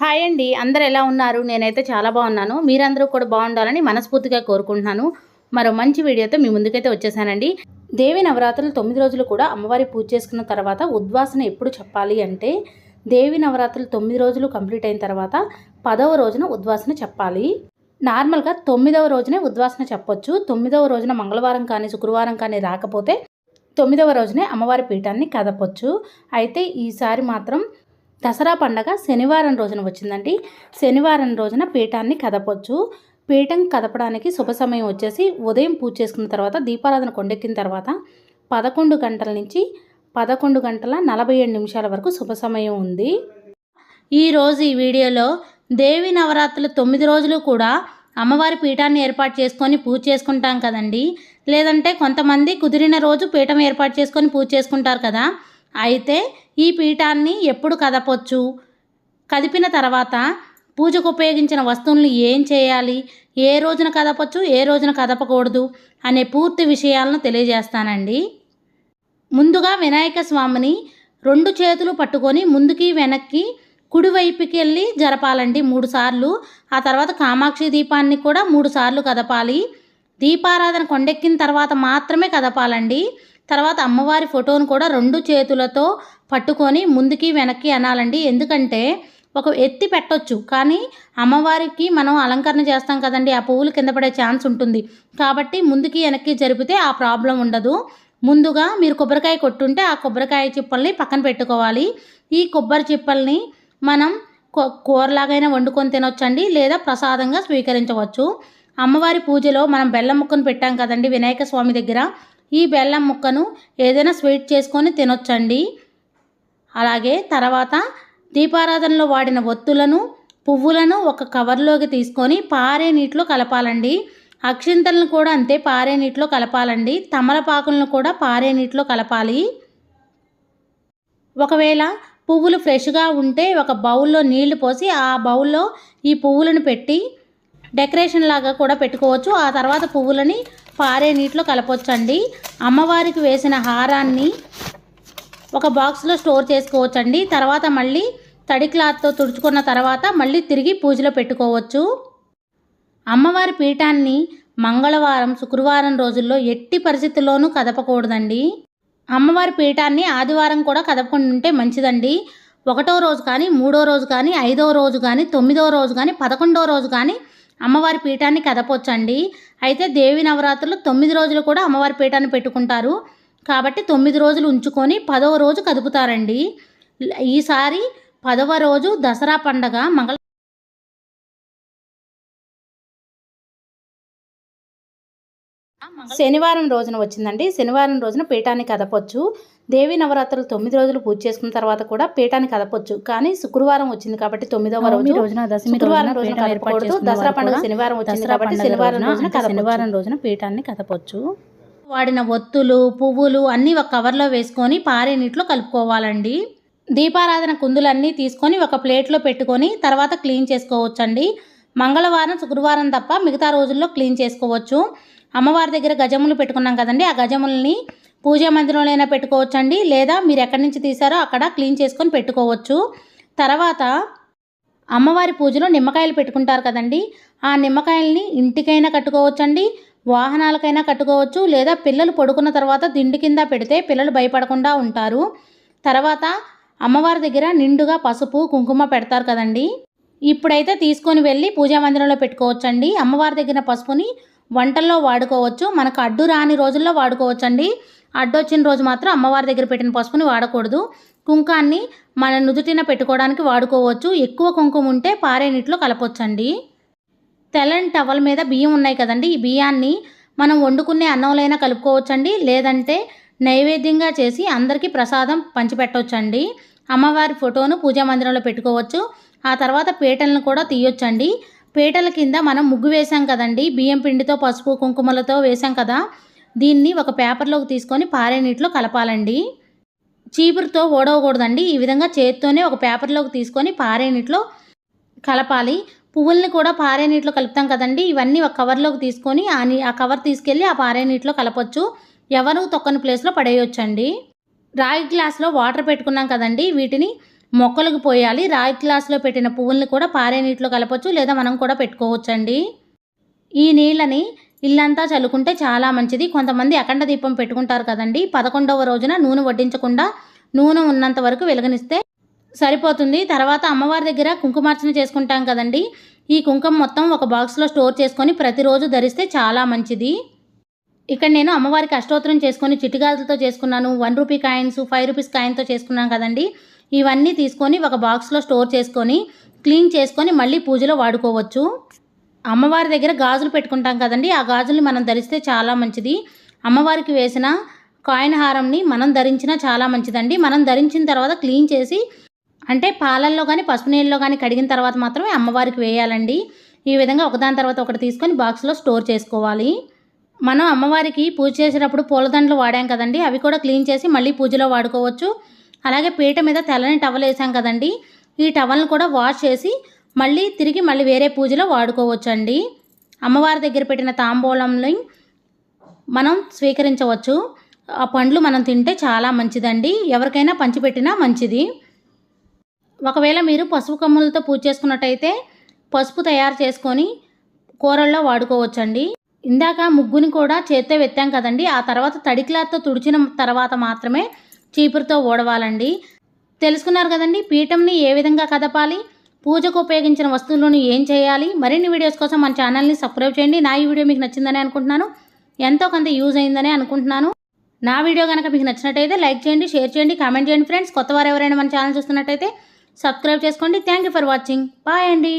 Hi అండి, అందరూ ఎలా ఉన్నారు? నేనైతే చాలా బాగున్నాను. మీరందరూ కూడా బాగుండాలని మనస్ఫూర్తిగా కోరుకుంటున్నాను. మరో మంచి వీడియోతో మీ ముందుకైతే వచ్చేసానండి. దేవి నవరాత్రులు 9 రోజులు కూడా అమ్మవారి పూజ చేసుకున్న తర్వాత ఉద్వాసన ఎప్పుడు చెప్పాలి అంటే, దేవి నవరాత్రులు 9 రోజులు కంప్లీట్ అయిన తర్వాత 10వ రోజున ఉద్వాసన చెప్పాలి. నార్మల్గా 9వ రోజునే ఉద్వాసన చెప్పొచ్చు. 9వ రోజున మంగళవారం కానీ శుక్రవారం కానీ రాకపోతే 9వ రోజునే అమ్మవారి పీఠాన్ని కదపొచ్చు. అయితే ఈసారి మాత్రం దసరా పండగ శనివారం రోజున వచ్చిందండి. శనివారం రోజున పీఠాన్ని కదపొచ్చు. పీఠం కదపడానికి శుభ సమయం వచ్చేసి ఉదయం పూజ చేసుకున్న తర్వాత దీపారాధన కొండెక్కిన తర్వాత 11 గంటల నుంచి 11 గంటల 47 నిమిషాల వరకు శుభ సమయం ఉంది. ఈరోజు ఈ వీడియోలో దేవి నవరాత్రులు 9 రోజులు కూడా అమ్మవారి పీఠాన్ని ఏర్పాటు చేసుకొని పూజ చేసుకుంటాం కదండి. లేదంటే కొంతమంది కుదిరిన రోజు పీఠం ఏర్పాటు చేసుకొని పూజ చేసుకుంటారు కదా. అయితే ఈ పీఠాన్ని ఎప్పుడు కదపొచ్చు, కదిపిన తర్వాత పూజకు ఉపయోగించిన వస్తువులను ఏం చేయాలి, ఏ రోజున కదపొచ్చు, ఏ రోజున కదపకూడదు అనే పూర్తి విషయాలను తెలియజేస్తానండి. ముందుగా వినాయక స్వామిని 2 చేతులు పట్టుకొని ముందుకి వెనక్కి కుడివైపుకి వెళ్ళి జరపాలండి 3 సార్లు. ఆ తర్వాత కామాక్షి దీపాన్ని కూడా 3 సార్లు కదపాలి. దీపారాధన కొండెక్కిన తర్వాత మాత్రమే కదపాలండి. తర్వాత అమ్మవారి ఫోటోను కూడా 2 చేతులతో పట్టుకొని ముందుకి వెనక్కి అనాలండి. ఎందుకంటే ఒక ఎత్తి పెట్టొచ్చు, కానీ అమ్మవారికి మనం అలంకరణ చేస్తాం కదండి, ఆ పువ్వులు కింద పడే ఛాన్స్ ఉంటుంది. కాబట్టి ముందుకి వెనక్కి జరిపితే ఆ ప్రాబ్లం ఉండదు. ముందుగా మీరు కొబ్బరికాయ కొట్టుంటే ఆ కొబ్బరికాయ చిప్పల్ని పక్కన పెట్టుకోవాలి. ఈ కొబ్బరి చిప్పల్ని మనం కూరలాగైనా వండుకొని తినొచ్చండి, లేదా ప్రసాదంగా స్వీకరించవచ్చు. అమ్మవారి పూజలో మనం బెల్లం ముక్కను పెట్టాం కదండి వినాయక స్వామి దగ్గర. ఈ బెల్లం ముక్కను ఏదైనా స్వీట్ చేసుకొని తినొచ్చండి. అలాగే తర్వాత దీపారాధనలో వాడిన ఒత్తులను, పువ్వులను ఒక కవర్లోకి తీసుకొని పారే నీటిలో కలపాలండి. అక్షింతలను కూడా అంతే పారే నీటిలో కలపాలండి. తమలపాకులను కూడా పారే నీటిలో కలపాలి. ఒకవేళ పువ్వులు ఫ్రెష్గా ఉంటే ఒక బౌల్లో నీళ్లు పోసి ఆ బౌల్లో ఈ పువ్వులను పెట్టి డెకరేషన్ లాగా కూడా పెట్టుకోవచ్చు. ఆ తర్వాత పువ్వులని పారే నీటిలో కలపొచ్చండి. అమ్మవారికి వేసిన హారాన్ని ఒక బాక్స్లో స్టోర్ చేసుకోవచ్చండి. తర్వాత మళ్ళీ తడి క్లాత్తో తుడుచుకున్న తర్వాత మళ్ళీ తిరిగి పూజలో పెట్టుకోవచ్చు. అమ్మవారి పీఠాన్ని మంగళవారం శుక్రవారం రోజుల్లో ఎట్టి పరిస్థితుల్లోనూ కదపకూడదండి. అమ్మవారి పీఠాన్ని ఆదివారం కూడా కదపకుండా ఉంటే మంచిదండి. 1వ రోజు కానీ 3వ రోజు కానీ 5వ రోజు కానీ 9వ రోజు కానీ 11వ రోజు కానీ అమ్మవారి పీఠాన్ని కదపొచ్చండి. అయితే దేవి నవరాత్రులు 9 రోజులు కూడా అమ్మవారి పీఠాన్ని పెట్టుకుంటారు. కాబట్టి 9 రోజులు ఉంచుకొని 10వ రోజు కదుపుతారండి. ఈసారి 10వ రోజు దసరా పండగ శనివారం రోజున వచ్చిందండి. శనివారం రోజున పీఠాన్ని కదపొచ్చు. దేవి నవరాత్రులు 9 రోజులు పూజ చేసుకున్న తర్వాత కూడా పీఠాన్ని కదపొచ్చు. కానీ శుక్రవారం వచ్చింది కాబట్టి 9వ రోజున శుక్రవారం రోజున కదపకూడదు. దసరా పండుగ శనివారం వచ్చింది కాబట్టి శనివారం రోజున పీఠాన్ని కదపొచ్చు. వాడిన ఒత్తులు, పువ్వులు అన్నీ ఒక కవర్లో వేసుకొని పారే నీటిలో కలుపుకోవాలండి. దీపారాధన కుందులన్నీ తీసుకొని ఒక ప్లేట్లో పెట్టుకొని తర్వాత క్లీన్ చేసుకోవచ్చండి. మంగళవారం శుక్రవారం తప్ప మిగతా రోజుల్లో క్లీన్ చేసుకోవచ్చు. అమ్మవారి దగ్గర గజములు పెట్టుకున్నాం కదండి, ఆ గజములని పూజా మందిరంలోనే పెట్టుకోవచ్చండి, లేదా మీరు ఎక్కడి నుంచి తీసారో అక్కడ క్లీన్ చేసుకొని పెట్టుకోవచ్చు. తర్వాత అమ్మవారి పూజలో నిమ్మకాయలు పెట్టుకుంటారు కదండి, ఆ నిమ్మకాయలని ఇంటికైనా కట్టుకోవచ్చండి, వాహనాలకైనా కట్టుకోవచ్చు, లేదా పిల్లలు పడుకున్న తర్వాత దిండు కింద పెడితే పిల్లలు భయపడకుండా ఉంటారు. తర్వాత అమ్మవారి దగ్గర నిండుగా పసుపు కుంకుమ పెడతారు కదండి, ఇప్పుడైతే తీసుకొని వెళ్ళి పూజా మందిరంలో పెట్టుకోవచ్చండి. అమ్మవారి దగ్గర పసుపుని వంటల్లో వాడుకోవచ్చు. మనకు అడ్డు రాని రోజుల్లో వాడుకోవచ్చండి. అడ్డొచ్చిన రోజు మాత్రం అమ్మవారి దగ్గర పెట్టిన పసుపుని వాడకూడదు. కుంకాన్ని మన నుదుటిన పెట్టుకోవడానికి వాడుకోవచ్చు. ఎక్కువ కుంకుమ ఉంటే పారే నీటిలో కలపొచ్చండి. తెల్లని టవల్ మీద బియ్యం ఉన్నాయి కదండి, ఈ బియ్యాన్ని మనం వండుకునే అన్నంలైనా కలుపుకోవచ్చండి, లేదంటే నైవేద్యంగా చేసి అందరికీ ప్రసాదం పంచిపెట్టవచ్చండి. అమ్మవారి ఫోటోను పూజా మందిరంలో పెట్టుకోవచ్చు. ఆ తర్వాత పీటలను కూడా తీయొచ్చండి. పీటల కింద మనం ముగ్గు వేసాం కదండి, బియ్యం పిండితో పసుపు కుంకుమలతో వేసాం కదా, దీన్ని ఒక పేపర్లోకి తీసుకొని పారే నీటిలో కలపాలండి. చీపురుతో ఓడవకూడదండి. ఈ విధంగా చేత్తోనే ఒక పేపర్లోకి తీసుకొని పారే నీటిలో కలపాలి. పువ్వుల్ని కూడా పారే నీటిలో కలుపుతాం కదండి, ఇవన్నీ ఒక కవర్లోకి తీసుకొని ఆ కవర్ తీసుకెళ్ళి ఆ పారే నీటిలో కలపొచ్చు. ఎవరు తొక్కని ప్లేస్లో పడేయొచ్చండి. రాగి గ్లాస్లో వాటర్ పెట్టుకున్నాం కదండి, వీటిని మొక్కలకు పోయాలి. రాయి గ్లాసులో పెట్టిన పువ్వుల్ని కూడా పారే నీటిలో కలపొచ్చు, లేదా మనం కూడా పెట్టుకోవచ్చండి. ఈ నీళ్ళని ఇల్లంతా చల్లుకుంటే చాలా మంచిది. కొంతమంది అఖండ దీపం పెట్టుకుంటారు కదండి. 11వ రోజున నూనె వడ్డించకుండా నూనె ఉన్నంత వరకు వెలుగనిస్తే సరిపోతుంది. తర్వాత అమ్మవారి దగ్గర కుంకుమార్చన చేసుకుంటాం కదండి. ఈ కుంకుమ మొత్తం ఒక బాక్స్లో స్టోర్ చేసుకొని ప్రతిరోజు ధరిస్తే చాలా మంచిది. ఇక్కడ నేను అమ్మవారికి అష్టోత్తరం చేసుకొని చిట్టిగాజులతో చేసుకున్నాను. 1 రూపీ కాయిన్స్, 5 రూపీస్ కాయిన్తో చేసుకున్నాను కదండి. ఇవన్నీ తీసుకొని ఒక బాక్స్లో స్టోర్ చేసుకొని క్లీన్ చేసుకొని మళ్ళీ పూజలో వాడుకోవచ్చు. అమ్మవారి దగ్గర గాజులు పెట్టుకుంటాం కదండి. ఆ గాజుల్ని మనం ధరిస్తే చాలా మంచిది. అమ్మవారికి వేసిన కాయిన్ హారంని మనం ధరించినా చాలా మంచిదండి. మనం ధరించిన తర్వాత క్లీన్ చేసి, అంటే పాలల్లో కానీ పసుపు నీళ్ళలో కానీ కడిగిన తర్వాత మాత్రమే అమ్మవారికి వేయాలండి. ఈ విధంగా ఒకదాని తర్వాత ఒకటి తీసుకొని బాక్స్లో స్టోర్ చేసుకోవాలి. మనం అమ్మవారికి పూజ చేసేటప్పుడు పూలదండలు వాడాం కదండి. అవి కూడా క్లీన్ చేసి మళ్ళీ పూజలో వాడుకోవచ్చు. అలాగే పీట మీద తెల్లని టవల్ వేసాం కదండి. ఈ టవల్ని కూడా వాష్ చేసి మళ్ళీ వేరే పూజలో వాడుకోవచ్చు అండి. అమ్మవారి దగ్గర పెట్టిన తాంబూలంని మనం స్వీకరించవచ్చు. ఆ పండ్లు మనం తింటే చాలా మంచిదండి. ఎవరికైనా పంచిపెట్టినా మంచిది. ఒకవేళ మీరు పసుపు కొమ్ములతో పూజ చేసుకున్నట్టయితే పసుపు తయారు చేసుకొని కూరల్లో వాడుకోవచ్చండి. ఇందాక ముగ్గుని కూడా చేత్తో వెత్తాం కదండి. ఆ తర్వాత తడి క్లాత్తో తుడిచిన తర్వాత మాత్రమే చీపురుతో ఊడవాలండి. తెలుసుకున్నారు కదండి పీఠంని ఏ విధంగా కదపాలి, పూజకు ఉపయోగించిన వస్తువులను ఏం చేయాలి. మరిన్ని వీడియోస్ కోసం మన ఛానల్ని సబ్స్క్రైబ్ చేయండి. నా ఈ వీడియో మీకు నచ్చిందని అనుకుంటున్నాను. ఎంతో కొంత యూజ్ అయిందని అనుకుంటున్నాను. నా వీడియో కనుక మీకు నచ్చినట్టయితే లైక్ చేయండి, షేర్ చేయండి, కామెంట్ చేయండి ఫ్రెండ్స్. కొత్త వారు ఎవరైనా మన ఛానల్ చూస్తున్నట్టయితే సబ్స్క్రైబ్ చేసుకోండి. Thank you for watching. Bye అండి.